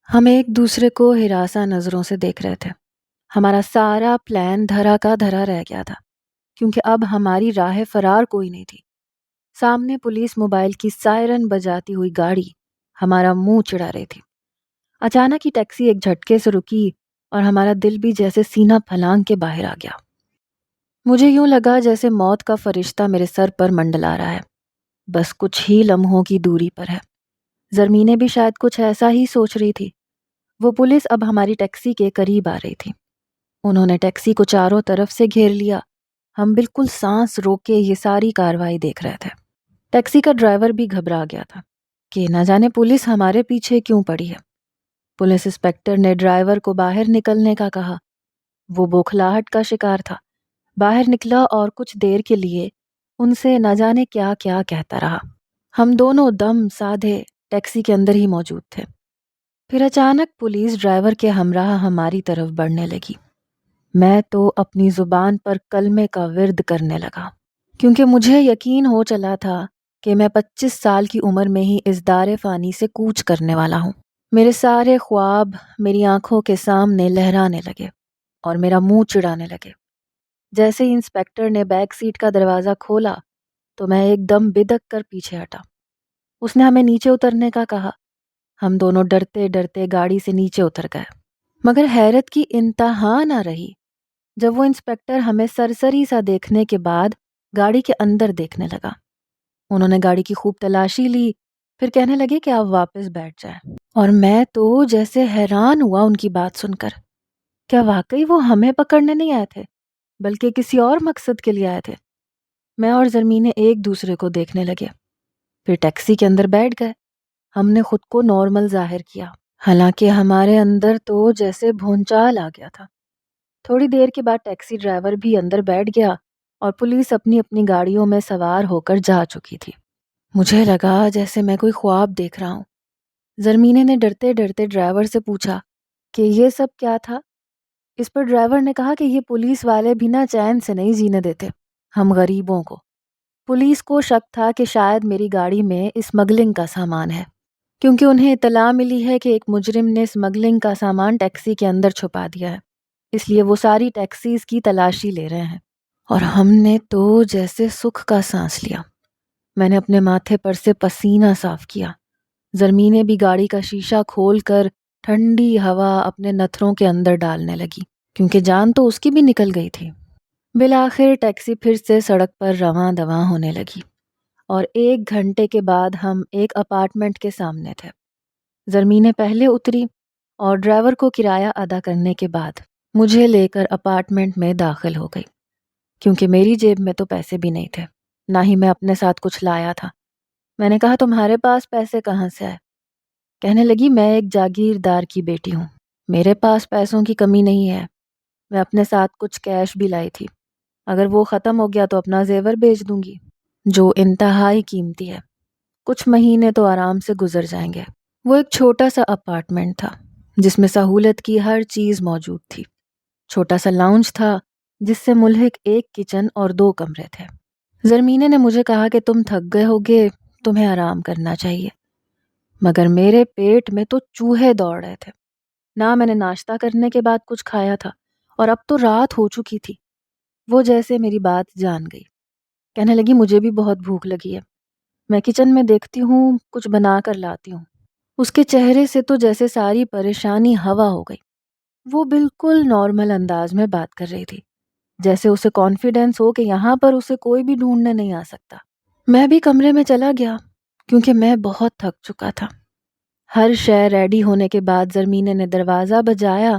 ہم ایک دوسرے کو ہراساں نظروں سے دیکھ رہے تھے۔ ہمارا سارا پلان دھرا کا دھرا رہ گیا تھا کیونکہ اب ہماری راہ فرار کوئی نہیں تھی۔ سامنے پولیس موبائل کی سائرن بجاتی ہوئی گاڑی ہمارا منہ چڑھا رہی تھی۔ اچانک ہی ٹیکسی ایک جھٹکے سے رکی اور ہمارا دل بھی جیسے سینہ پھلانگ کے باہر آ گیا۔ مجھے یوں لگا جیسے موت کا فرشتہ میرے سر پر منڈلا رہا ہے، بس کچھ ہی لمحوں کی دوری پر ہے۔ زرمینیں بھی شاید کچھ ایسا ہی سوچ رہی تھی۔ وہ پولیس اب ہماری ٹیکسی کے قریب آ رہی تھی۔ انہوں نے ٹیکسی کو چاروں طرف سے گھیر لیا۔ ہم بالکل سانس روکے یہ ساری کارروائی دیکھ رہے تھے۔ ٹیکسی کا ڈرائیور بھی گھبرا گیا تھا کہ نہ جانے پولیس ہمارے پیچھے کیوں پڑی ہے۔ پولیس انسپکٹر نے ڈرائیور کو باہر نکلنے کا کہا۔ وہ بوکھلاہٹ کا شکار تھا۔ باہر نکلا اور کچھ دیر کے لیے ان سے نہ جانے کیا کیا کہتا رہا۔ ہم دونوں دم سادھے ٹیکسی کے اندر ہی موجود تھے۔ پھر اچانک پولیس ڈرائیور کے ہمراہ ہماری طرف بڑھنے لگی۔ میں تو اپنی زبان پر کلمے کا ورد کرنے لگا کیونکہ مجھے یقین ہو چلا تھا کہ میں 25 سال کی عمر میں ہی اس دار فانی سے کوچ کرنے والا ہوں۔ میرے سارے خواب میری آنکھوں کے سامنے لہرانے لگے اور میرا منہ چڑھانے لگے۔ جیسے ہی انسپکٹر نے بیک سیٹ کا دروازہ کھولا تو میں ایک دم بدک کر پیچھے ہٹا۔ اس نے ہمیں نیچے اترنے کا کہا۔ ہم دونوں ڈرتے ڈرتے گاڑی سے نیچے اتر گئے، مگر حیرت کی انتہا نہ رہی جب وہ انسپکٹر ہمیں سرسری سا دیکھنے کے بعد گاڑی کے اندر دیکھنے لگا۔ انہوں نے گاڑی کی خوب تلاشی لی، پھر کہنے لگے کہ آپ واپس بیٹھ جائیں، اور میں تو جیسے حیران ہوا ان کی بات سن کر۔ کیا واقعی وہ ہمیں پکڑنے نہیں آئے تھے بلکہ کسی اور مقصد کے لیے آئے تھے؟ میں اور زرمینیں ایک دوسرے کو دیکھنے لگے، پھر ٹیکسی کے اندر بیٹھ گئے۔ ہم نے خود کو نارمل ظاہر کیا، حالانکہ ہمارے اندر تو جیسے بھونچال آ گیا تھا۔ تھوڑی دیر کے بعد ٹیکسی ڈرائیور بھی اندر بیٹھ گیا اور پولیس اپنی اپنی گاڑیوں میں سوار ہو کر جا چکی تھی۔ مجھے لگا جیسے میں کوئی خواب دیکھ رہا ہوں۔ زرمینے نے ڈرتے ڈرتے ڈرائیور سے پوچھا کہ یہ سب کیا تھا؟ اس پر ڈرائیور نے کہا کہ یہ پولیس والے بنا چین سے نہیں جینے دیتے ہم غریبوں کو۔ پولیس کو شک تھا کہ شاید میری گاڑی میں اسمگلنگ کا سامان ہے، کیونکہ انہیں اطلاع ملی ہے کہ ایک مجرم نے اسمگلنگ کا سامان ٹیکسی کے اندر چھپا دیا ہے، اس لیے وہ ساری ٹیکسیز کی تلاشی لے رہے ہیں۔ اور ہم نے تو جیسے سکھ کا سانس لیا۔ میں نے اپنے ماتھے پر سے پسینہ صاف کیا۔ زرمینے بھی گاڑی کا شیشہ کھول کر ٹھنڈی ہوا اپنے نتھروں کے اندر ڈالنے لگی کیونکہ جان تو اس کی بھی نکل گئی تھی۔ بالآخر ٹیکسی پھر سے سڑک پر رواں دواں ہونے لگی اور 1 گھنٹے کے بعد ہم ایک اپارٹمنٹ کے سامنے تھے۔ زرمینے پہلے اتری اور ڈرائیور کو کرایہ ادا کرنے کے بعد مجھے لے کر اپارٹمنٹ میں داخل ہو گئی، کیونکہ میری جیب میں تو پیسے بھی نہیں تھے، نہ ہی میں اپنے ساتھ کچھ لایا تھا۔ میں نے کہا تمہارے پاس پیسے کہاں سے آئے؟ کہنے لگی میں ایک جاگیردار کی بیٹی ہوں، میرے پاس پیسوں کی کمی نہیں ہے، میں اپنے ساتھ کچھ کیش بھی لائی تھی، اگر وہ ختم ہو گیا تو اپنا زیور بیچ دوں گی جو انتہائی قیمتی ہے، کچھ مہینے تو آرام سے گزر جائیں گے۔ وہ ایک چھوٹا سا اپارٹمنٹ تھا جس میں سہولت کی ہر چیز موجود تھی۔ چھوٹا سا لاؤنج تھا جس سے ملحق ایک کچن اور 2 کمرے تھے۔ زرمینے نے مجھے کہا کہ تم تھک گئے ہوگے، تمہیں آرام کرنا چاہیے، مگر میرے پیٹ میں تو چوہے دوڑ رہے تھے۔ نہ میں نے ناشتہ کرنے کے بعد کچھ کھایا تھا اور اب تو رات ہو چکی تھی۔ وہ جیسے میری بات جان گئی، کہنے لگی مجھے بھی بہت بھوک لگی ہے، میں کچن میں دیکھتی ہوں کچھ بنا کر لاتی ہوں۔ اس کے چہرے سے تو جیسے ساری پریشانی ہوا ہو گئی۔ وہ بالکل نارمل انداز میں بات کر رہی تھی، جیسے اسے کانفیڈنس ہو کہ یہاں پر اسے کوئی بھی ڈھونڈنے نہیں آ سکتا۔ میں بھی کمرے میں چلا گیا کیونکہ میں بہت تھک چکا تھا۔ ہر شے ریڈی ہونے کے بعد زرمینے نے دروازہ بجایا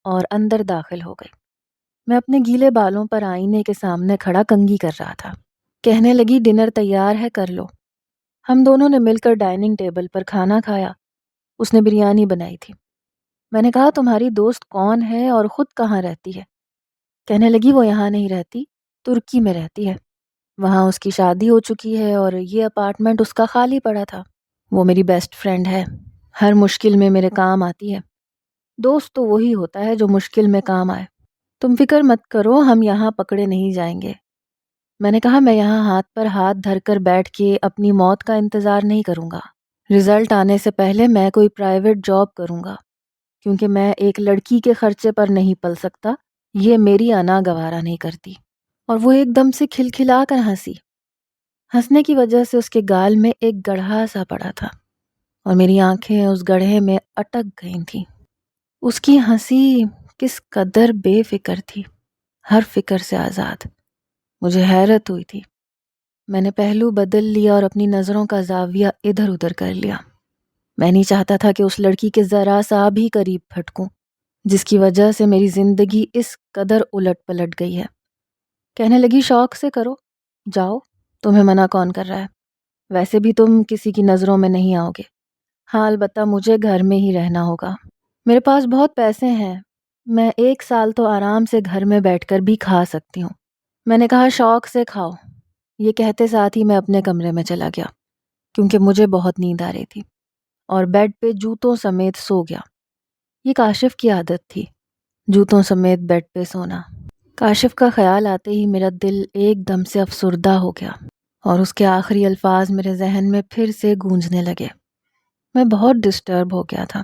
اور اندر داخل ہو گئی۔ میں اپنے گیلے بالوں پر آئینے کے سامنے کھڑا کنگھی کر رہا تھا۔ کہنے لگی ڈنر تیار ہے، کر لو۔ ہم دونوں نے مل کر ڈائننگ ٹیبل پر کھانا کھایا۔ اس نے بریانی بنائی تھی۔ میں نے کہا تمہاری دوست کون ہے اور خود کہاں رہتی ہے؟ کہنے لگی وہ یہاں نہیں رہتی، ترکی میں رہتی ہے، وہاں اس کی شادی ہو چکی ہے اور یہ اپارٹمنٹ اس کا خالی پڑا تھا۔ وہ میری بیسٹ فرینڈ ہے، ہر مشکل میں میرے کام آتی ہے۔ دوست تو وہی ہوتا ہے جو مشکل میں کام آئے۔ تم فکر مت کرو، ہم یہاں پکڑے نہیں جائیں گے۔ میں نے کہا میں یہاں ہاتھ پر ہاتھ دھر کر بیٹھ کے اپنی موت کا انتظار نہیں کروں گا۔ رزلٹ آنے سے پہلے میں کوئی پرائیویٹ جاب کروں گا۔ کیونکہ میں ایک لڑکی کے خرچے پر نہیں پل سکتا، یہ میری انا گوارا نہیں کرتی۔ اور وہ ایک دم سے کھلکھلا کر ہنسی۔ ہنسنے کی وجہ سے اس کے گال میں ایک گڑھا سا پڑا تھا اور میری آنکھیں اس گڑھے میں اٹک گئی تھیں۔ اس کی ہنسی کس قدر بے فکر تھی، ہر فکر سے آزاد۔ مجھے حیرت ہوئی تھی۔ میں نے پہلو بدل لیا اور اپنی نظروں کا زاویہ ادھر ادھر کر لیا۔ میں نہیں چاہتا تھا کہ اس لڑکی کے ذرا سا بھی قریب پھٹکوں، جس کی وجہ سے میری زندگی اس قدر الٹ پلٹ گئی ہے۔ کہنے لگی، شوق سے کرو، جاؤ، تمہیں منع کون کر رہا ہے؟ ویسے بھی تم کسی کی نظروں میں نہیں آؤ گے۔ ہاں، البتہ مجھے گھر میں ہی رہنا ہوگا۔ میرے پاس بہت پیسے ہیں، میں 1 سال تو آرام سے گھر میں بیٹھ کر بھی کھا سکتی ہوں۔ میں نے کہا، شوق سے کھاؤ۔ یہ کہتے ساتھ ہی میں اپنے کمرے میں چلا گیا، کیونکہ مجھے بہت نیند آ رہی تھی، اور بیڈ پہ جوتوں سمیت سو گیا۔ یہ کاشف کی عادت تھی، جوتوں سمیت بیڈ پہ سونا۔ کاشف کا خیال آتے ہی میرا دل ایک دم سے افسردہ ہو گیا، اور اس کے آخری الفاظ میرے ذہن میں پھر سے گونجنے لگے۔ میں بہت ڈسٹرب ہو گیا تھا۔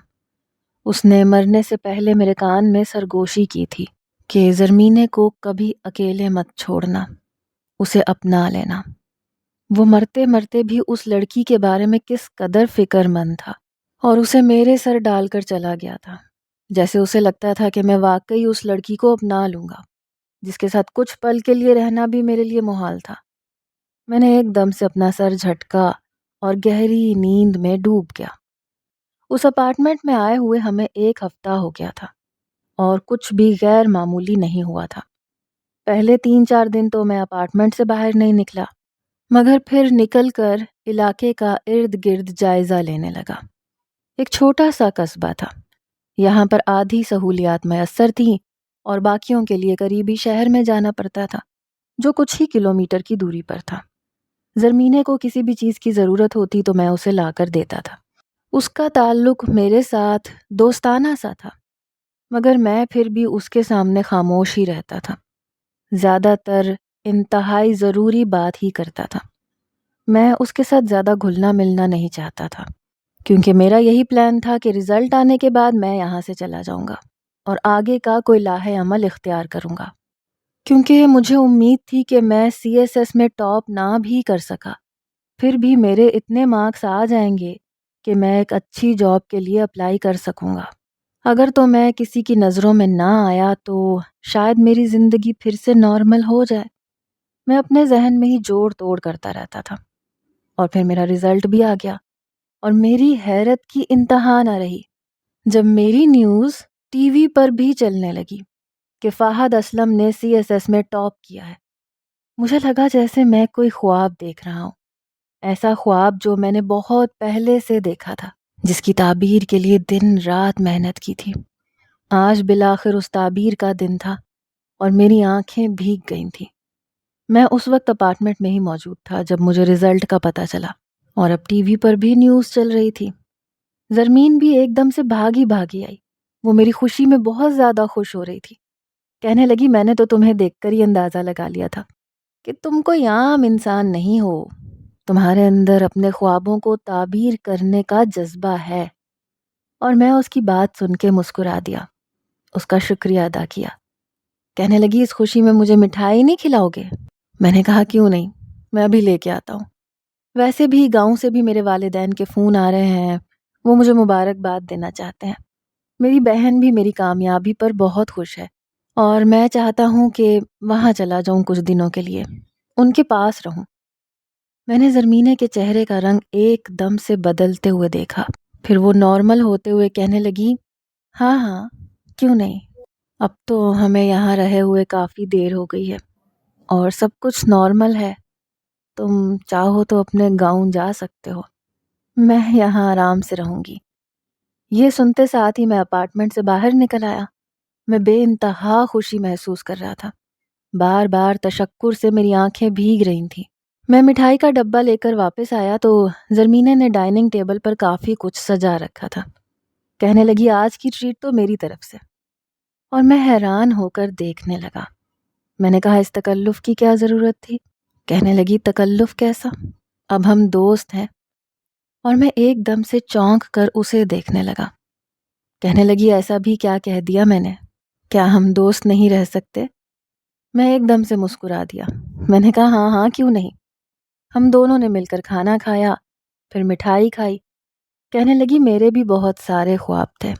اس نے مرنے سے پہلے میرے کان میں سرگوشی کی تھی کہ زرمینے کو کبھی اکیلے مت چھوڑنا، اسے اپنا لینا۔ وہ مرتے مرتے بھی اس لڑکی کے بارے میں کس قدر فکر مند تھا، اور اسے میرے سر ڈال کر چلا گیا تھا، جیسے اسے لگتا تھا کہ میں واقعی اس لڑکی کو اپنا لوں گا، جس کے ساتھ کچھ پل کے لیے رہنا بھی میرے لیے محال تھا۔ میں نے ایک دم سے اپنا سر جھٹکا اور گہری نیند میں ڈوب گیا۔ اس اپارٹمنٹ میں آئے ہوئے ہمیں 1 ہفتہ ہو گیا تھا، اور کچھ بھی غیر معمولی نہیں ہوا تھا۔ پہلے 3-4 دن تو میں اپارٹمنٹ سے باہر نہیں نکلا، مگر پھر نکل کر علاقے کا ارد گرد جائزہ لینے لگا۔ ایک چھوٹا سا قصبہ تھا، یہاں پر آدھی سہولیات میسر تھیں اور باقیوں کے لیے قریبی شہر میں جانا پڑتا تھا، جو کچھ ہی کلومیٹر کی دوری پر تھا۔ زرمینے کو کسی بھی چیز کی ضرورت ہوتی تو میں اسے لا کر دیتا تھا۔ اس کا تعلق میرے ساتھ دوستانہ سا تھا، مگر میں پھر بھی اس کے سامنے خاموش ہی رہتا تھا۔ زیادہ تر انتہائی ضروری بات ہی کرتا تھا۔ میں اس کے ساتھ زیادہ گھلنا ملنا نہیں چاہتا تھا، کیونکہ میرا یہی پلان تھا کہ رزلٹ آنے کے بعد میں یہاں سے چلا جاؤں گا اور آگے کا کوئی لاہ عمل اختیار کروں گا، کیونکہ مجھے امید تھی کہ میں CSS میں ٹاپ نہ بھی کر سکا، پھر بھی میرے اتنے مارکس آ جائیں گے کہ میں ایک اچھی جاب کے لیے اپلائی کر سکوں گا۔ اگر تو میں کسی کی نظروں میں نہ آیا تو شاید میری زندگی پھر سے نارمل ہو جائے۔ میں اپنے ذہن میں ہی جوڑ توڑ کرتا رہتا تھا، اور پھر میرا رزلٹ بھی آ گیا، اور میری حیرت کی انتہا نہ رہی جب میری نیوز ٹی وی پر بھی چلنے لگی کہ فہد اسلم نے CSS میں ٹاپ کیا ہے۔ مجھے لگا جیسے میں کوئی خواب دیکھ رہا ہوں، ایسا خواب جو میں نے بہت پہلے سے دیکھا تھا، جس کی تعبیر کے لیے دن رات محنت کی تھی۔ آج بالآخر اس تعبیر کا دن تھا، اور میری آنکھیں بھیگ گئی تھیں۔ میں اس وقت اپارٹمنٹ میں ہی موجود تھا جب مجھے رزلٹ کا پتہ چلا، اور اب ٹی وی پر بھی نیوز چل رہی تھی۔ زرمین بھی ایک دم سے بھاگی بھاگی آئی۔ وہ میری خوشی میں بہت زیادہ خوش ہو رہی تھی۔ کہنے لگی، میں نے تو تمہیں دیکھ کر ہی اندازہ لگا لیا تھا کہ تم کوئی عام انسان نہیں ہو، تمہارے اندر اپنے خوابوں کو تعبیر کرنے کا جذبہ ہے۔ اور میں اس کی بات سن کے مسکرا دیا، اس کا شکریہ ادا کیا۔ کہنے لگی، اس خوشی میں مجھے مٹھائی نہیں کھلاؤ گے؟ میں نے کہا، کیوں نہیں، میں ابھی لے کے آتا ہوں۔ ویسے بھی گاؤں سے بھی میرے والدین کے فون آ رہے ہیں، وہ مجھے مبارکباد دینا چاہتے ہیں۔ میری بہن بھی میری کامیابی پر بہت خوش ہے، اور میں چاہتا ہوں کہ وہاں چلا جاؤں کچھ دنوں کے لیے، ان کے پاس رہوں۔ میں نے زرمینے کے چہرے کا رنگ ایک دم سے بدلتے ہوئے دیکھا، پھر وہ نارمل ہوتے ہوئے کہنے لگی، ہاں ہاں، کیوں نہیں، اب تو ہمیں یہاں رہے ہوئے کافی دیر ہو گئی ہے، اور سب کچھ نارمل ہے، تم چاہو تو اپنے گاؤں جا سکتے ہو، میں یہاں آرام سے رہوں گی۔ یہ سنتے ساتھ ہی میں اپارٹمنٹ سے باہر نکل آیا۔ میں بے انتہا خوشی محسوس کر رہا تھا، بار بار تشکر سے میری آنکھیں بھیگ رہی تھیں۔ میں مٹھائی کا ڈبہ لے کر واپس آیا تو زرمینے نے ڈائننگ ٹیبل پر کافی کچھ سجا رکھا تھا۔ کہنے لگی، آج کی ٹریٹ تو میری طرف سے، اور میں حیران ہو کر دیکھنے لگا۔ میں نے کہا، اس تکلف کی کیا ضرورت تھی؟ کہنے لگی، تکلف کیسا؟ اب ہم دوست ہیں۔ اور میں ایک دم سے چونک کر اسے دیکھنے لگا۔ کہنے لگی ایسا بھی کیا کہہ دیا میں نے؟ کیا ہم دوست نہیں رہ سکتے؟ میں ایک دم سے مسکرا دیا۔ میں نے کہا ہاں ہاں کیوں نہیں۔ ہم دونوں نے مل کر کھانا کھایا، پھر مٹھائی کھائی۔ کہنے لگی میرے بھی بہت سارے خواب تھے،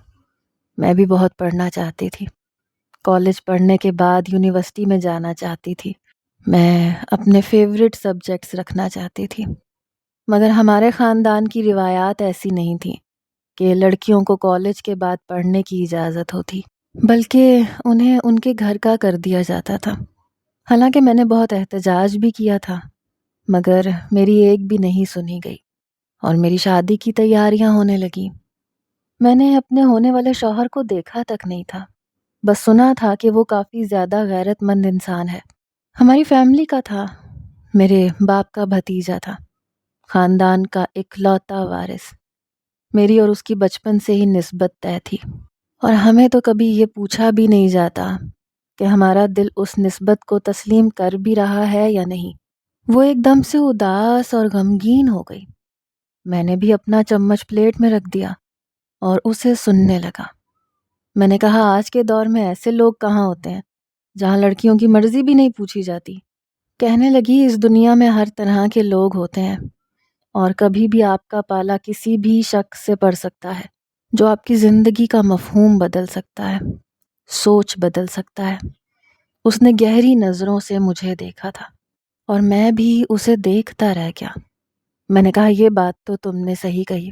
میں بھی بہت پڑھنا چاہتی تھی۔ کالج پڑھنے کے بعد یونیورسٹی میں جانا چاہتی تھی۔ میں اپنے فیورٹ سبجیکٹس رکھنا چاہتی تھی، مگر ہمارے خاندان کی روایات ایسی نہیں تھیں کہ لڑکیوں کو کالج کے بعد پڑھنے کی اجازت ہوتی، بلکہ انہیں ان کے گھر کا کر دیا جاتا تھا۔ حالانکہ میں نے بہت احتجاج بھی کیا تھا، مگر میری ایک بھی نہیں سنی گئی اور میری شادی کی تیاریاں ہونے لگیں۔ میں نے اپنے ہونے والے شوہر کو دیکھا تک نہیں تھا، بس سنا تھا کہ وہ کافی زیادہ غیرت مند انسان ہے، ہماری فیملی کا تھا، میرے باپ کا بھتیجا تھا، خاندان کا اکلوتا وارث۔ میری اور اس کی بچپن سے ہی نسبت طے تھی، اور ہمیں تو کبھی یہ پوچھا بھی نہیں جاتا کہ ہمارا دل اس نسبت کو تسلیم کر بھی رہا ہے یا نہیں۔ وہ ایک دم سے اداس اور غمگین ہو گئی۔ میں نے بھی اپنا چمچ پلیٹ میں رکھ دیا اور اسے سننے لگا۔ میں نے کہا آج کے دور میں ایسے لوگ کہاں ہوتے ہیں جہاں لڑکیوں کی مرضی بھی نہیں پوچھی جاتی۔ کہنے لگی اس دنیا میں ہر طرح کے لوگ ہوتے ہیں، اور کبھی بھی آپ کا پالا کسی بھی شخص سے پڑ سکتا ہے جو آپ کی زندگی کا مفہوم بدل سکتا ہے، سوچ بدل سکتا ہے۔ اس نے گہری نظروں سے مجھے دیکھا تھا اور میں بھی اسے دیکھتا رہ گیا۔ میں نے کہا یہ بات تو تم نے صحیح کہی،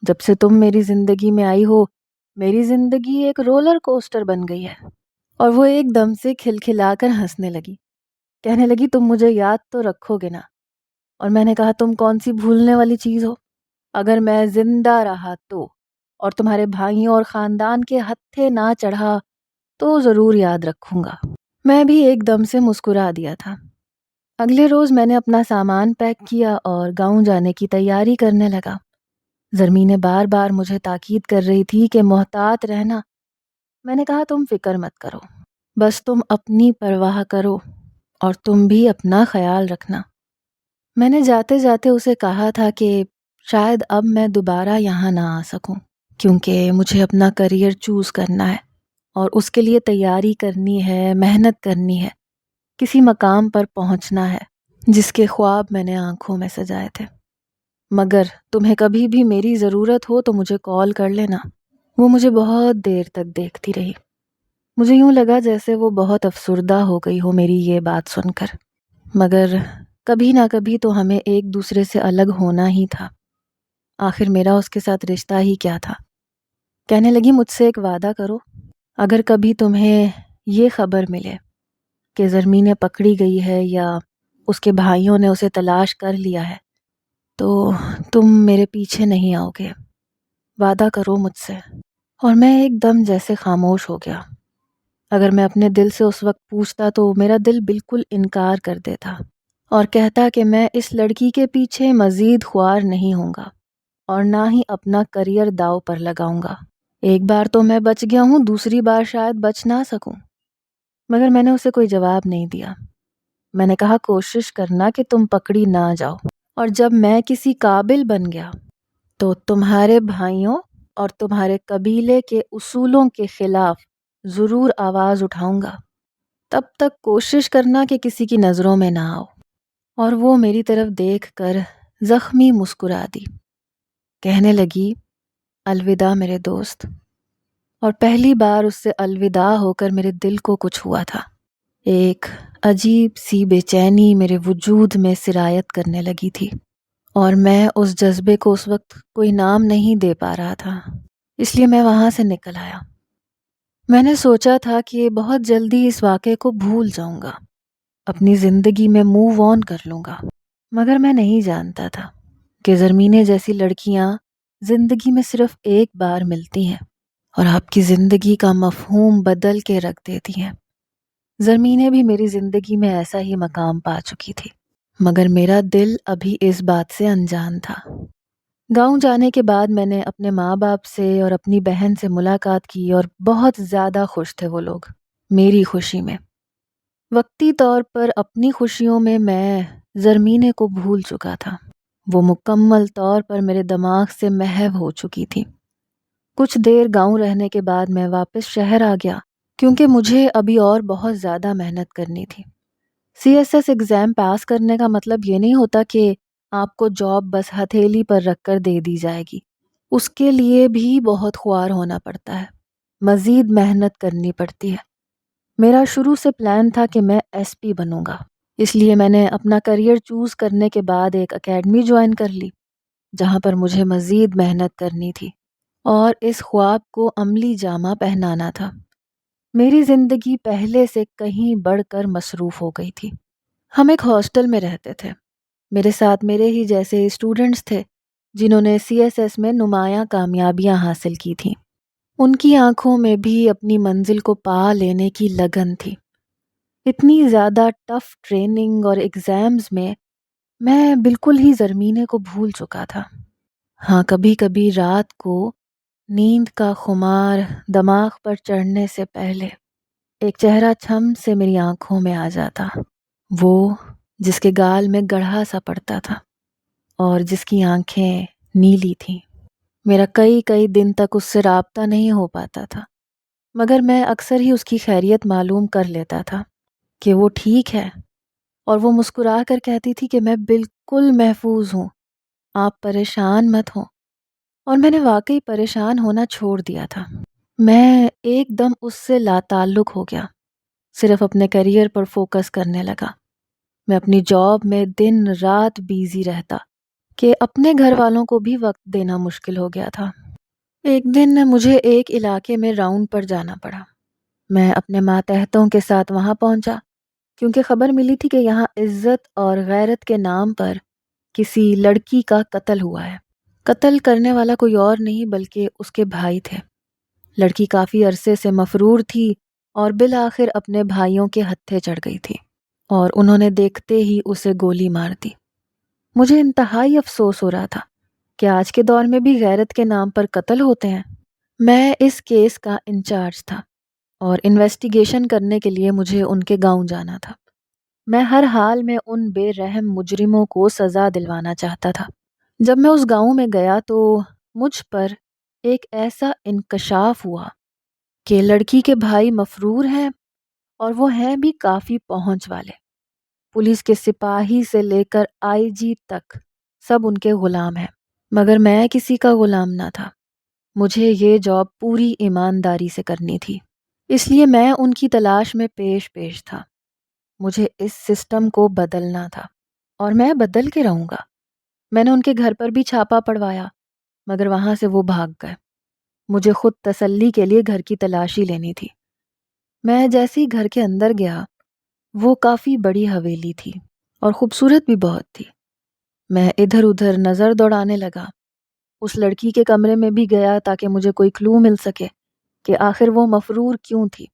جب سے تم میری زندگی میں آئی ہو میری زندگی ایک رولر کوسٹر بن گئی ہے۔ اور وہ ایک دم سے کھلکھلا کر ہنسنے لگی۔ کہنے لگی تم مجھے یاد تو رکھو گے نا؟ اور میں نے کہا تم کون سی بھولنے والی چیز ہو؟ اگر میں زندہ رہا تو، اور تمہارے بھائیوں اور خاندان کے ہتھے نہ چڑھا تو ضرور یاد رکھوں گا۔ میں بھی ایک دم سے مسکرا دیا تھا۔ اگلے روز میں نے اپنا سامان پیک کیا اور گاؤں جانے کی تیاری کرنے لگا۔ زرمینیں بار بار مجھے تاکید کر رہی تھی کہ محتاط رہنا۔ میں نے کہا تم فکر مت کرو، بس تم اپنی پرواہ کرو اور تم بھی اپنا خیال رکھنا۔ میں نے جاتے جاتے اسے کہا تھا کہ شاید اب میں دوبارہ یہاں نہ آ سکوں، کیونکہ مجھے اپنا کریئر چوز کرنا ہے اور اس کے لیے تیاری کرنی ہے، محنت کرنی ہے، کسی مقام پر پہنچنا ہے جس کے خواب میں نے آنکھوں میں سجائے تھے۔ مگر تمہیں کبھی بھی میری ضرورت ہو تو مجھے کال کر لینا۔ وہ مجھے بہت دیر تک دیکھتی رہی۔ مجھے یوں لگا جیسے وہ بہت افسردہ ہو گئی ہو میری یہ بات سن کر، مگر کبھی نہ کبھی تو ہمیں ایک دوسرے سے الگ ہونا ہی تھا۔ آخر میرا اس کے ساتھ رشتہ ہی کیا تھا۔ کہنے لگی مجھ سے ایک وعدہ کرو، اگر کبھی تمہیں یہ خبر ملے کہ زرمینیں پکڑی گئی ہے یا اس کے بھائیوں نے اسے تلاش کر لیا ہے تو تم میرے پیچھے نہیں آؤ گے، وعدہ کرو مجھ سے۔ اور میں ایک دم جیسے خاموش ہو گیا۔ اگر میں اپنے دل سے اس وقت پوچھتا تو میرا دل بالکل انکار کر دیتا اور کہتا کہ میں اس لڑکی کے پیچھے مزید خوار نہیں ہوں گا اور نہ ہی اپنا کریئر داؤ پر لگاؤں گا۔ ایک بار تو میں بچ گیا ہوں، دوسری بار شاید بچ نہ سکوں۔ مگر میں نے اسے کوئی جواب نہیں دیا۔ میں نے کہا کوشش کرنا کہ تم پکڑی نہ جاؤ، اور جب میں کسی قابل بن گیا تو تمہارے بھائیوں اور تمہارے قبیلے کے اصولوں کے خلاف ضرور آواز اٹھاؤں گا۔ تب تک کوشش کرنا کہ کسی کی نظروں میں نہ آؤ۔ اور وہ میری طرف دیکھ کر زخمی مسکرا دی۔ کہنے لگی الوداع میرے دوست۔ اور پہلی بار اس سے الوداع ہو کر میرے دل کو کچھ ہوا تھا۔ ایک عجیب سی بے چینی میرے وجود میں سرایت کرنے لگی تھی، اور میں اس جذبے کو اس وقت کوئی نام نہیں دے پا رہا تھا، اس لیے میں وہاں سے نکل آیا۔ میں نے سوچا تھا کہ بہت جلدی اس واقعے کو بھول جاؤں گا، اپنی زندگی میں موو آن کر لوں گا، مگر میں نہیں جانتا تھا کہ زرمینے جیسی لڑکیاں زندگی میں صرف ایک بار ملتی ہیں اور آپ کی زندگی کا مفہوم بدل کے رکھ دیتی ہیں۔ زرمینے بھی میری زندگی میں ایسا ہی مقام پا چکی تھی، مگر میرا دل ابھی اس بات سے انجان تھا۔ گاؤں جانے کے بعد میں نے اپنے ماں باپ سے اور اپنی بہن سے ملاقات کی، اور بہت زیادہ خوش تھے وہ لوگ میری خوشی میں۔ وقتی طور پر اپنی خوشیوں میں زرمینے کو بھول چکا تھا، وہ مکمل طور پر میرے دماغ سے محو ہو چکی تھی۔ کچھ دیر گاؤں رہنے کے بعد میں واپس شہر آ گیا کیونکہ مجھے ابھی اور بہت زیادہ محنت کرنی تھی۔ C S S exam pass کرنے کا مطلب یہ نہیں ہوتا کہ آپ کو جاب بس ہتھیلی پر رکھ کر دے دی جائے گی۔ اس کے لیے بھی بہت خوار ہونا پڑتا ہے، مزید محنت کرنی پڑتی ہے۔ میرا شروع سے پلان تھا کہ میں ایس پی بنوں گا، اس لیے میں نے اپنا کریئر چوز کرنے کے بعد ایک اکیڈمی جوائن کر لی جہاں پر مجھے مزید محنت کرنی تھی اور اس خواب کو عملی جامہ پہنانا تھا۔ میری زندگی پہلے سے کہیں بڑھ کر مصروف ہو گئی تھی۔ ہم ایک ہاسٹل میں رہتے تھے۔ میرے ساتھ میرے ہی جیسے اسٹوڈنٹس تھے جنہوں نے سی ایس ایس میں نمایاں کامیابیاں حاصل کی تھیں۔ ان کی آنکھوں میں بھی اپنی منزل کو پا لینے کی لگن تھی۔ اتنی زیادہ ٹف ٹریننگ اور ایگزامز میں بالکل ہی زرمینے کو بھول چکا تھا۔ ہاں، کبھی کبھی رات کو نیند کا خمار دماغ پر چڑھنے سے پہلے ایک چہرہ چھم سے میری آنکھوں میں آ جاتا، وہ جس کے گال میں گڑھا سا پڑتا تھا اور جس کی آنکھیں نیلی تھیں۔ میرا کئی دن تک اس سے رابطہ نہیں ہو پاتا تھا، مگر میں اکثر ہی اس کی خیریت معلوم کر لیتا تھا کہ وہ ٹھیک ہے، اور وہ مسکرا کر کہتی تھی کہ میں بالکل محفوظ ہوں، آپ پریشان مت ہوں۔ اور میں نے واقعی پریشان ہونا چھوڑ دیا تھا۔ میں ایک دم اس سے لا تعلق ہو گیا، صرف اپنے کیریئر پر فوکس کرنے لگا۔ میں اپنی جاب میں دن رات بیزی رہتا کہ اپنے گھر والوں کو بھی وقت دینا مشکل ہو گیا تھا۔ ایک دن مجھے ایک علاقے میں راؤنڈ پر جانا پڑا۔ میں اپنے ماتحتوں کے ساتھ وہاں پہنچا کیونکہ خبر ملی تھی کہ یہاں عزت اور غیرت کے نام پر کسی لڑکی کا قتل ہوا ہے۔ قتل کرنے والا کوئی اور نہیں بلکہ اس کے بھائی تھے۔ لڑکی کافی عرصے سے مفرور تھی اور بالآخر اپنے بھائیوں کے ہتھے چڑھ گئی تھی اور انہوں نے دیکھتے ہی اسے گولی مار دی۔ مجھے انتہائی افسوس ہو رہا تھا کہ آج کے دور میں بھی غیرت کے نام پر قتل ہوتے ہیں۔ میں اس کیس کا انچارج تھا اور انویسٹیگیشن کرنے کے لیے مجھے ان کے گاؤں جانا تھا۔ میں ہر حال میں ان بے رحم مجرموں کو سزا دلوانا چاہتا تھا۔ جب میں اس گاؤں میں گیا تو مجھ پر ایک ایسا انکشاف ہوا کہ لڑکی کے بھائی مفرور ہیں اور وہ ہیں بھی کافی پہنچ والے۔ پولیس کے سپاہی سے لے کر آئی جی تک سب ان کے غلام ہیں، مگر میں کسی کا غلام نہ تھا۔ مجھے یہ جاب پوری ایمانداری سے کرنی تھی، اس لیے میں ان کی تلاش میں پیش تھا۔ مجھے اس سسٹم کو بدلنا تھا اور میں بدل کے رہوں گا۔ میں نے ان کے گھر پر بھی چھاپا پڑوایا مگر وہاں سے وہ بھاگ گئے۔ مجھے خود تسلی کے لیے گھر کی تلاشی لینی تھی۔ میں جیسے ہی گھر کے اندر گیا، وہ کافی بڑی حویلی تھی اور خوبصورت بھی بہت تھی۔ میں ادھر ادھر نظر دوڑانے لگا۔ اس لڑکی کے کمرے میں بھی گیا تاکہ مجھے کوئی کلو مل سکے کہ آخر وہ مفرور کیوں تھی۔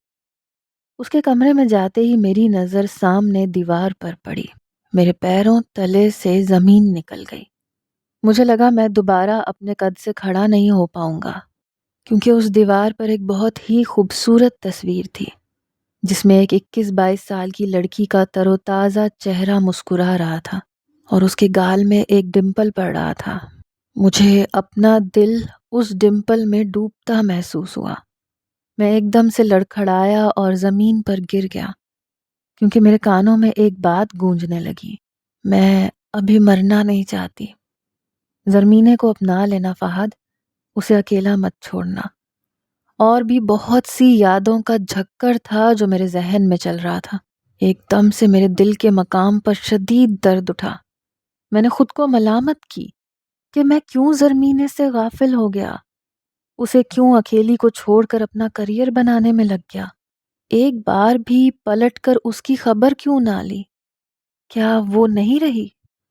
اس کے کمرے میں جاتے ہی میری نظر سامنے دیوار پر پڑی۔ میرے پیروں تلے سے زمین نکل گئی۔ مجھے لگا میں دوبارہ اپنے قد سے کھڑا نہیں ہو پاؤں گا کیونکہ اس دیوار پر ایک بہت ہی خوبصورت تصویر تھی جس میں ایک 21-22 سال کی لڑکی کا تر و تازہ چہرہ مسکرا رہا تھا اور اس کے گال میں ایک ڈمپل پڑ رہا تھا۔ مجھے اپنا دل اس ڈمپل میں ڈوبتا محسوس ہوا۔ میں ایک دم سے لڑکھڑایا اور زمین پر گر گیا کیونکہ میرے کانوں میں ایک بات گونجنے لگی، میں ابھی مرنا نہیں چاہتی۔ زرمینے کو اپنا لینا فہد، اسے اکیلا مت چھوڑنا۔ اور بھی بہت سی یادوں کا جھکڑ تھا جو میرے ذہن میں چل رہا تھا۔ ایک دم سے میرے دل کے مقام پر شدید درد اٹھا۔ میں نے خود کو ملامت کی کہ میں کیوں زرمینے سے غافل ہو گیا، اسے کیوں اکیلی کو چھوڑ کر اپنا کریئر بنانے میں لگ گیا، ایک بار بھی پلٹ کر اس کی خبر کیوں نہ لی، کیا وہ نہیں رہی؟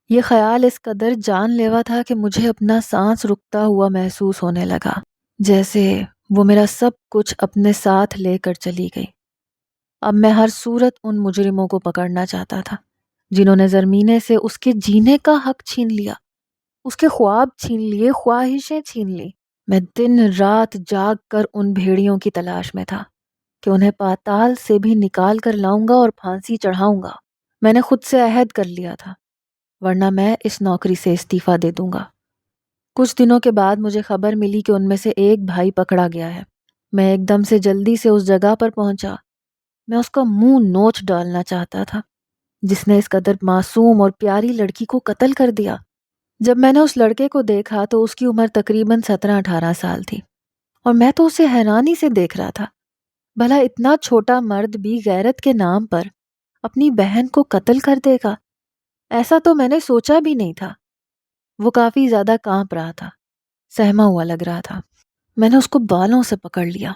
یہ خیال اس قدر جان لیوا تھا کہ مجھے اپنا سانس رکتا ہوا محسوس ہونے لگا، جیسے وہ میرا سب کچھ اپنے ساتھ لے کر چلی گئی۔ اب میں ہر صورت ان مجرموں کو پکڑنا چاہتا تھا جنہوں نے زرمینے سے اس کے جینے کا حق چھین لیا، اس کے خواب چھین لیے، خواہشیں چھین لی۔ میں دن رات جاگ کر ان بھیڑیوں کی تلاش میں تھا کہ انہیں پاتال سے بھی نکال کر لاؤں گا اور پھانسی چڑھاؤں گا۔ میں نے خود سے عہد کر لیا تھا، ورنہ میں اس نوکری سے استعفیٰ دے دوں گا۔ کچھ دنوں کے بعد مجھے خبر ملی کہ ان میں سے ایک بھائی پکڑا گیا ہے۔ میں ایک دم سے جلدی سے اس جگہ پر پہنچا۔ میں اس کا منہ نوچ ڈالنا چاہتا تھا جس نے اس قدر معصوم اور پیاری لڑکی کو قتل کر دیا۔ جب میں نے اس لڑکے کو دیکھا تو اس کی عمر تقریباً 17-18 سال تھی، اور میں تو اسے حیرانی سے دیکھ رہا تھا۔ بھلا اتنا چھوٹا مرد بھی غیرت کے نام پر اپنی بہن کو قتل کر دے گا؟ ایسا تو میں نے سوچا بھی نہیں تھا۔ وہ کافی زیادہ کانپ رہا تھا، سہما ہوا لگ رہا تھا۔ میں نے اس کو بالوں سے پکڑ لیا،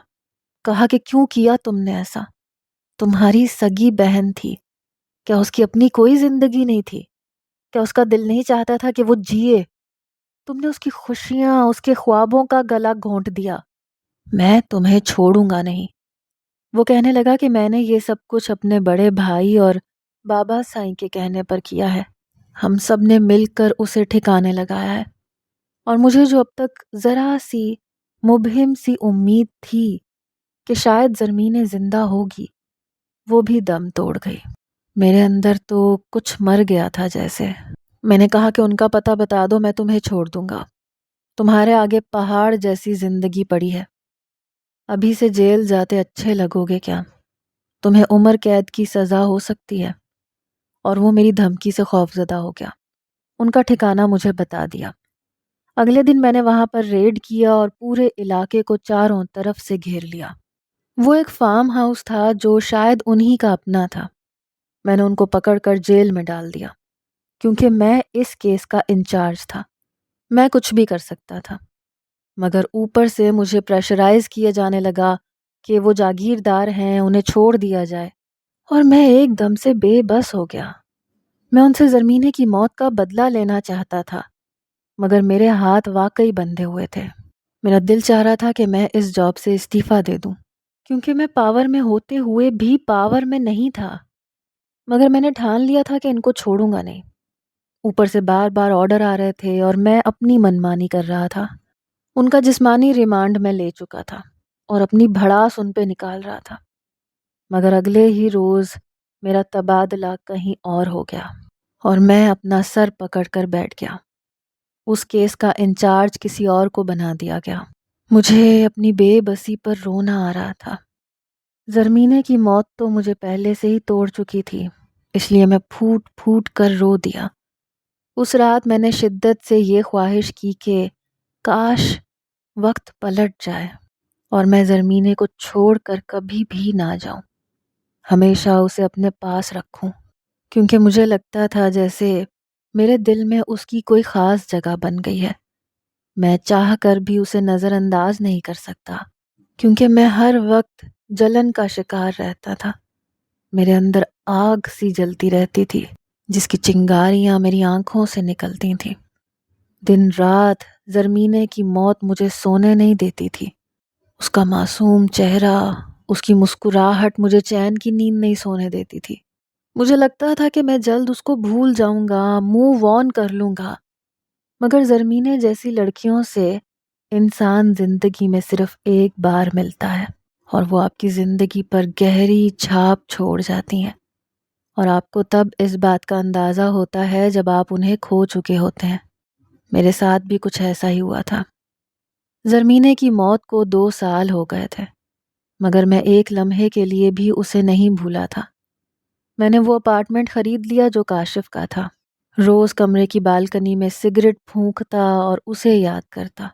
کہا کہ کیوں کیا تم نے ایسا؟ تمہاری سگی بہن تھی، کیا اس کی اپنی کوئی زندگی نہیں تھی؟ کیا اس کا دل نہیں چاہتا تھا کہ وہ جیے؟ تم نے اس کی خوشیاں، اس کے خوابوں کا گلا گھونٹ دیا۔ میں تمہیں چھوڑوں گا نہیں۔ وہ کہنے لگا کہ میں نے یہ سب کچھ اپنے بڑے بھائی اور بابا سائیں کے کہنے پر کیا ہے۔ ہم سب نے مل کر اسے ٹھکانے لگایا ہے، اور مجھے جو اب تک ذرا سی مبہم سی امید تھی کہ شاید زرمینیں زندہ ہوگی، وہ بھی دم توڑ گئی۔ میرے اندر تو کچھ مر گیا تھا جیسے۔ میں نے کہا کہ ان کا پتہ بتا دو، میں تمہیں چھوڑ دوں گا۔ تمہارے آگے پہاڑ جیسی زندگی پڑی ہے۔ ابھی سے جیل جاتے اچھے لگو گے کیا؟ تمہیں عمر قید کی سزا ہو سکتی ہے۔ اور وہ میری دھمکی سے خوف زدہ ہو گیا۔ ان کا ٹھکانہ مجھے بتا دیا۔ اگلے دن میں نے وہاں پر ریڈ کیا اور پورے علاقے کو چاروں طرف سے گھیر لیا۔ وہ ایک فارم ہاؤس تھا جو شاید انہی کا اپنا تھا۔ میں نے ان کو پکڑ کر جیل میں ڈال دیا، کیونکہ میں اس کیس کا انچارج تھا۔ میں کچھ بھی کر سکتا تھا، مگر اوپر سے مجھے پریشرائز کیا جانے لگا کہ وہ جاگیردار ہیں، انہیں چھوڑ دیا جائے، اور میں ایک دم سے بے بس ہو گیا۔ میں ان سے زرمینے کی موت کا بدلہ لینا چاہتا تھا، مگر میرے ہاتھ واقعی بندھے ہوئے تھے۔ میرا دل چاہ رہا تھا کہ میں اس جاب سے استعفیٰ دے دوں، کیونکہ میں پاور میں ہوتے ہوئے بھی پاور میں نہیں تھا، مگر میں نے ٹھان لیا تھا کہ ان کو چھوڑوں گا نہیں۔ اوپر سے بار بار آرڈر آ رہے تھے اور میں اپنی منمانی کر رہا تھا۔ ان کا جسمانی ریمانڈ میں لے چکا تھا اور اپنی بھڑاس ان پہ نکال رہا تھا، مگر اگلے ہی روز میرا تبادلہ کہیں اور ہو گیا اور میں اپنا سر پکڑ کر بیٹھ گیا۔ اس کیس کا انچارج کسی اور کو بنا دیا گیا۔ مجھے اپنی بے بسی پر رونا آ رہا تھا۔ زرمینے کی موت تو مجھے پہلے سے ہی توڑ چکی تھی، اس لیے میں پھوٹ پھوٹ کر رو دیا۔ اس رات میں نے شدت سے یہ خواہش کی کہ کاش وقت پلٹ جائے اور میں زرمینے کو چھوڑ کر کبھی بھی نہ جاؤں، ہمیشہ اسے اپنے پاس رکھوں، کیونکہ مجھے لگتا تھا جیسے میرے دل میں اس کی کوئی خاص جگہ بن گئی ہے۔ میں چاہ کر بھی اسے نظر انداز نہیں کر سکتا، کیونکہ میں ہر وقت جلن کا شکار رہتا تھا۔ میرے اندر آگ سی جلتی رہتی تھی جس کی چنگاریاں میری آنکھوں سے نکلتی تھیں۔ دن رات زرمینے کی موت مجھے سونے نہیں دیتی تھی۔ اس کا معصوم چہرہ، اس کی مسکراہٹ مجھے چین کی نیند نہیں سونے دیتی تھی۔ مجھے لگتا تھا کہ میں جلد اس کو بھول جاؤں گا، موو آن کر لوں گا، مگر زرمینے جیسی لڑکیوں سے انسان زندگی میں صرف ایک بار ملتا ہے، اور وہ آپ کی زندگی پر گہری چھاپ چھوڑ جاتی ہیں، اور آپ کو تب اس بات کا اندازہ ہوتا ہے جب آپ انہیں کھو چکے ہوتے ہیں۔ میرے ساتھ بھی کچھ ایسا ہی ہوا تھا۔ زرمینے کی موت کو 2 سال ہو گئے تھے، مگر میں ایک لمحے کے لیے بھی اسے نہیں بھولا تھا۔ میں نے وہ اپارٹمنٹ خرید لیا جو کاشف کا تھا۔ روز کمرے کی بالکنی میں سگریٹ پھونکتا اور اسے یاد کرتا۔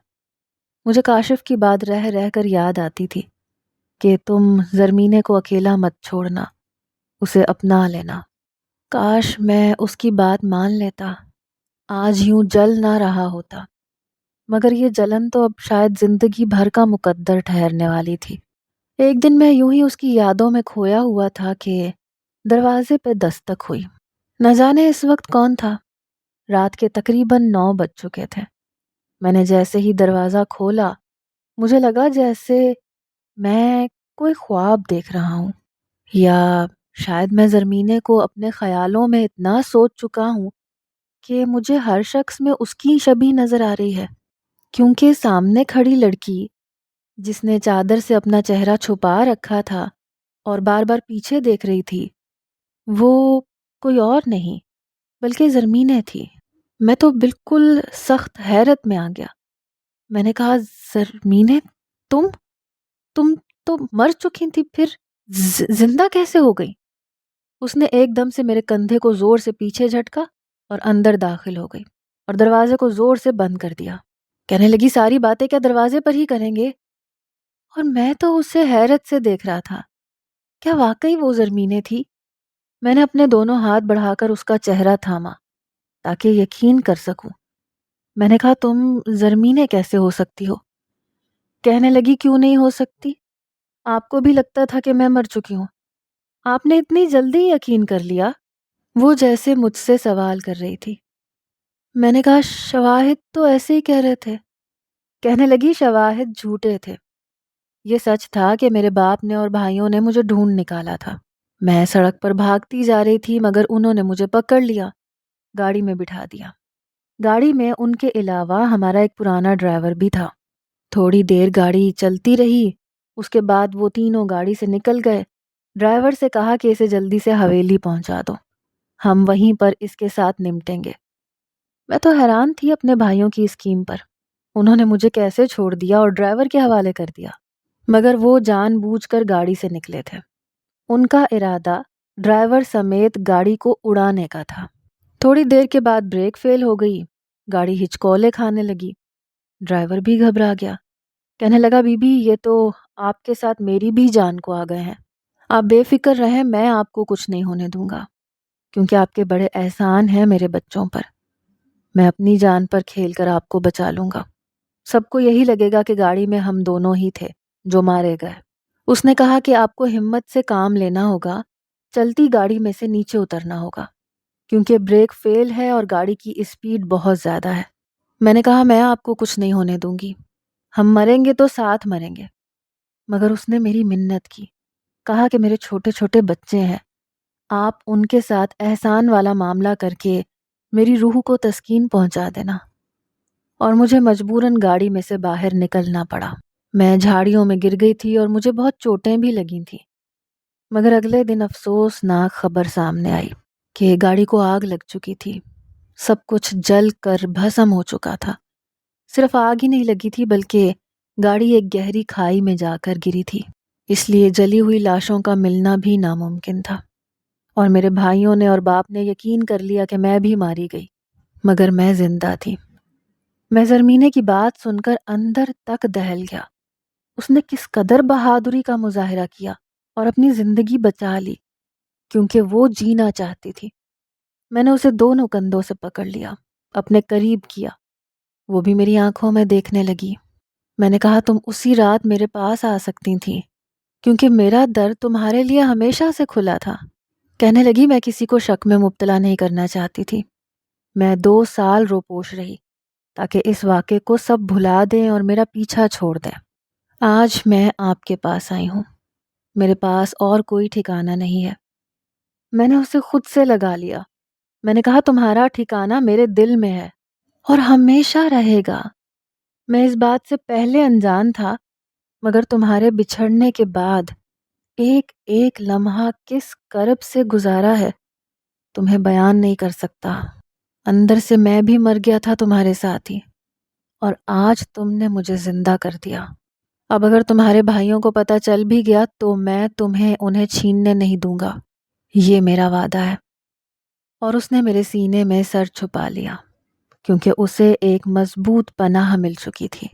مجھے کاشف کی بات رہ رہ کر یاد آتی تھی کہ تم زرمینے کو اکیلا مت چھوڑنا، اسے اپنا لینا۔ کاش میں اس کی بات مان لیتا، آج یوں جل نہ رہا ہوتا، مگر یہ جلن تو اب شاید زندگی بھر کا مقدر ٹھہرنے والی تھی۔ ایک دن میں یوں ہی اس کی یادوں میں کھویا ہوا تھا کہ دروازے پہ دستک ہوئی۔ نہ جانے اس وقت کون تھا۔ رات کے تقریباً 9 بج چکے تھے۔ میں نے جیسے ہی دروازہ کھولا، مجھے لگا جیسے میں کوئی خواب دیکھ رہا ہوں، یا شاید میں زرمینے کو اپنے خیالوں میں اتنا سوچ چکا ہوں کہ مجھے ہر شخص میں اس کی شبیہ نظر آ رہی ہے، کیونکہ سامنے کھڑی لڑکی جس نے چادر سے اپنا چہرہ چھپا رکھا تھا اور بار بار پیچھے دیکھ رہی تھی، وہ کوئی اور نہیں بلکہ زرمینے تھی۔ میں تو بالکل سخت حیرت میں آ گیا۔ میں نے کہا زرمینے تم تم تو مر چکی تھی، پھر زندہ کیسے ہو گئی؟ اس نے ایک دم سے میرے کندھے کو زور سے پیچھے جھٹکا اور اندر داخل ہو گئی اور دروازے کو زور سے بند کر دیا۔ کہنے لگی ساری باتیں کیا دروازے پر ہی کریں گے؟ اور میں تو اسے حیرت سے دیکھ رہا تھا۔ کیا واقعی وہ زرمینے تھی؟ میں نے اپنے دونوں ہاتھ بڑھا کر اس کا چہرہ تھاما تاکہ یقین کر سکوں۔ میں نے کہا تم زرمینے کیسے ہو سکتی ہو؟ کہنے لگی کیوں نہیں ہو سکتی؟ آپ کو بھی لگتا تھا کہ میں مر چکی ہوں، آپ نے اتنی جلدی یقین کر لیا؟ وہ جیسے مجھ سے سوال کر رہی تھی۔ میں نے کہا شواہد تو ایسے ہی کہہ رہے تھے۔ کہنے لگی شواہد جھوٹے تھے۔ یہ سچ تھا کہ میرے باپ نے اور بھائیوں نے مجھے ڈھونڈ نکالا تھا۔ میں سڑک پر بھاگتی جا رہی تھی مگر انہوں نے مجھے پکڑ لیا، گاڑی میں بٹھا دیا۔ گاڑی میں ان کے علاوہ ہمارا ایک پرانا ڈرائیور بھی تھا۔ تھوڑی دیر گاڑی چلتی رہی، اس کے بعد وہ تینوں گاڑی سے نکل گئے۔ ڈرائیور سے کہا کہ اسے جلدی سے حویلی پہنچا دو، ہم وہیں پر اس کے ساتھ نمٹیں گے۔ میں تو حیران تھی اپنے بھائیوں کی اسکیم پر۔ انہوں نے مجھے کیسے چھوڑ دیا اور ڈرائیور کے حوالے کر دیا؟ مگر وہ جان بوجھ کر گاڑی سے نکلے تھے۔ ان کا ارادہ ڈرائیور سمیت گاڑی کو اڑانے کا تھا۔ تھوڑی دیر کے بعد بریک فیل ہو گئی، گاڑی ہچکولے کھانے لگی۔ ڈرائیور بھی گھبرا گیا، کہنے لگا بی بی یہ تو آپ کے ساتھ میری بھی جان کو آ گئے ہیں، آپ بے فکر رہیں، میں آپ کو کچھ نہیں ہونے دوں گا، کیونکہ آپ کے بڑے احسان ہیں میرے بچوں پر۔ میں اپنی جان پر کھیل کر آپ کو بچا لوں گا۔ سب کو یہی لگے گا کہ گاڑی میں ہم دونوں ہی تھے جو مارے گئے۔ اس نے کہا کہ آپ کو ہمت سے کام لینا ہوگا، چلتی گاڑی میں سے نیچے اترنا ہوگا، کیونکہ بریک فیل ہے اور گاڑی کی اسپیڈ بہت زیادہ ہے۔ میں نے کہا میں آپ کو کچھ نہیں ہونے دوں گی، ہم مریں گے تو ساتھ مریں گے۔ مگر اس نے میری منت کی، کہا کہ میرے چھوٹے چھوٹے بچے ہیں، آپ ان کے ساتھ احسان والا معاملہ کر کے میری روح کو تسکین پہنچا دینا۔ اور مجھے مجبوراً گاڑی میں سے باہر نکلنا پڑا۔ میں جھاڑیوں میں گر گئی تھی اور مجھے بہت چوٹیں بھی لگی تھیں۔ مگر اگلے دن افسوسناک خبر سامنے آئی کہ گاڑی کو آگ لگ چکی تھی، سب کچھ جل کر بھسم ہو چکا تھا۔ صرف آگ ہی نہیں لگی تھی بلکہ گاڑی ایک گہری کھائی میں جا کر گری تھی، اس لیے جلی ہوئی لاشوں کا ملنا بھی ناممکن تھا۔ اور میرے بھائیوں نے اور باپ نے یقین کر لیا کہ میں بھی ماری گئی، مگر میں زندہ تھی۔ میں زرمینے کی بات سن کر اندر تک دہل گیا۔ اس نے کس قدر بہادری کا مظاہرہ کیا اور اپنی زندگی بچا لی، کیونکہ وہ جینا چاہتی تھی۔ میں نے اسے دونوں کندھوں سے پکڑ لیا، اپنے قریب کیا، وہ بھی میری آنکھوں میں دیکھنے لگی۔ میں نے کہا تم اسی رات میرے پاس آ سکتی تھی، کیونکہ میرا در تمہارے لیے ہمیشہ سے کھلا تھا۔ کہنے لگی میں کسی کو شک میں مبتلا نہیں کرنا چاہتی تھی۔ میں 2 سال روپوش رہی تاکہ اس واقعے کو سب بھلا دیں اور میرا پیچھا چھوڑ دیں۔ آج میں آپ کے پاس آئی ہوں، میرے پاس اور کوئی ٹھکانہ نہیں ہے۔ میں نے اسے خود سے لگا لیا۔ میں نے کہا تمہارا ٹھکانہ میرے دل میں ہے اور ہمیشہ رہے گا۔ میں اس بات سے پہلے انجان تھا، مگر تمہارے بچھڑنے کے بعد ایک ایک لمحہ کس کرب سے گزارا ہے تمہیں بیان نہیں کر سکتا۔ اندر سے میں بھی مر گیا تھا تمہارے ساتھ ہی، اور آج تم نے مجھے زندہ کر دیا۔ اب اگر تمہارے بھائیوں کو پتہ چل بھی گیا تو میں تمہیں انہیں چھیننے نہیں دوں گا، یہ میرا وعدہ ہے۔ اور اس نے میرے سینے میں سر چھپا لیا، کیونکہ اسے ایک مضبوط پناہ مل چکی تھی۔